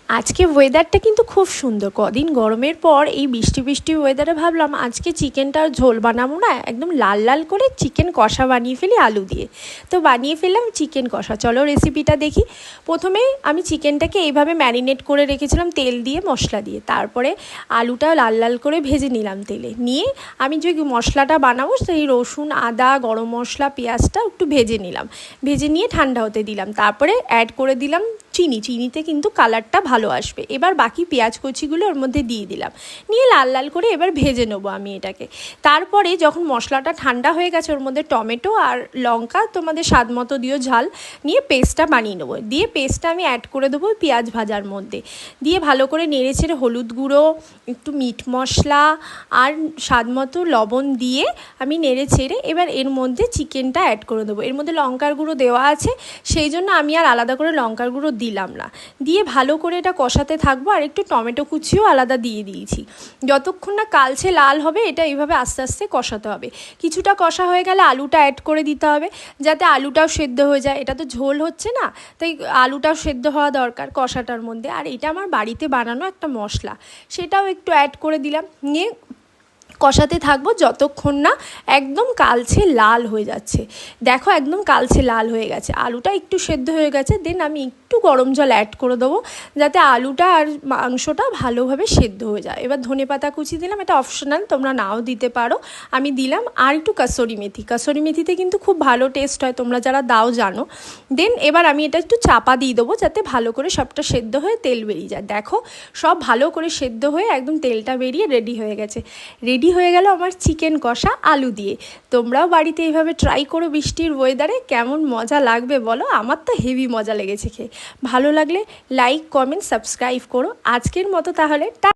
আজকে ওয়েদারটা কিন্তু খুব সুন্দর। কদিন গরমের পর এই বৃষ্টি বৃষ্টি ওয়েদারে ভাবলাম আজকে চিকেনটার ঝোল বানাবো না, একদম লাল লাল করে চিকেন কষা বানিয়ে ফেলি আলু দিয়ে। তো বানিয়ে ফেললাম চিকেন কষা। চলো রেসিপিটা দেখি। প্রথমে আমি চিকেনটাকে এইভাবে ম্যারিনেট করে রেখেছিলাম তেল দিয়ে মশলা দিয়ে। তারপরে আলুটা লাল লাল করে ভেজে নিলাম তেলে। নিয়ে আমি যে মশলাটা বানাবো সেই রসুন, আদা, গরম মশলা, পেঁয়াজটা একটু ভেজে নিলাম। ভেজে নিয়ে ঠান্ডা হতে দিলাম। তারপরে অ্যাড করে দিলাম চিনিতে কিন্তু কালারটা ভালো আসবে। এবার বাকি পেঁয়াজ কুচিগুলো ওর মধ্যে দিয়ে দিলাম, নিয়ে লাল লাল করে এবার ভেজে নেবো আমি এটাকে। তারপরে যখন মশলাটা ঠান্ডা হয়ে গেছে ওর মধ্যে টমেটো আর লঙ্কা তোমাদের স্বাদ মতো দিও ঝাল, নিয়ে পেস্টটা বানিয়ে নেবো। দিয়ে পেস্টটা আমি অ্যাড করে দেবো পেঁয়াজ ভাজার মধ্যে। দিয়ে ভালো করে নেড়ে ছেড়ে হলুদ গুঁড়ো, একটু মিট মশলা আর স্বাদ মতো লবণ দিয়ে আমি নেড়ে ছেড়ে এবার এর মধ্যে চিকেনটা অ্যাড করে দেবো। এর মধ্যে লঙ্কার গুঁড়ো দেওয়া আছে, সেই জন্য আমি আর আলাদা করে লঙ্কার গুঁড়ো দিলাম না। দিয়ে ভালো করে এটা কষাতে থাকবো। আর একটু টমেটো কুচিও আলাদা দিয়ে দিয়েছি। যতক্ষণ না কালচে লাল হবে এটা এইভাবে আস্তে আস্তে কষাতে হবে। কিছুটা কষা হয়ে গেলে আলুটা অ্যাড করে দিতে হবে, যাতে আলুটাও সেদ্ধ হয়ে যায়। এটা তো ঝোল হচ্ছে না, তাই আলুটাও সেদ্ধ হওয়া দরকার কষাটার মধ্যে। আর এটা আমার বাড়িতে বানানো একটা মশলা, সেটাও একটু অ্যাড করে দিলাম। নিয়ে কষাতে থাকবো যতক্ষণ না একদম কালচে লাল হয়ে যাচ্ছে। দেখো একদম কালচে লাল হয়ে গেছে, আলুটা একটু সেদ্ধ হয়ে গেছে। দেন আমি একটু গরম জল অ্যাড করে দেবো, যাতে আলুটা আর মাংসটা ভালোভাবে সেদ্ধ হয়ে যায়। এবার ধনেপাতা কুচি দিলাম, এটা অপশনাল, তোমরা নাও দিতে পারো, আমি দিলাম। আর একটু কাসুরি মেথিতে কিন্তু খুব ভালো টেস্ট হয়, তোমরা যারা দাও জানো। দেন এবার আমি এটা একটু চাপা দিয়ে দেবো, যাতে ভালো করে সবটা সেদ্ধ হয়ে তেল বেরিয়ে যায়। দেখো সব ভালো করে সেদ্ধ হয়ে একদম তেলটা বেরিয়ে রেডি হয়ে গেছে। রেডি হয়ে গেল আমার চিকেন কষা আলু দিয়ে। তোমরাও বাড়িতে এইভাবে ট্রাই করো বৃষ্টির ওয়েদারে, কেমন মজা লাগবে বলো। আমার তো হেভি মজা লেগেছে খেয়ে। ভালো লাগলে লাইক, কমেন্ট, সাবস্ক্রাইব করো। আজকের মতো তাহলে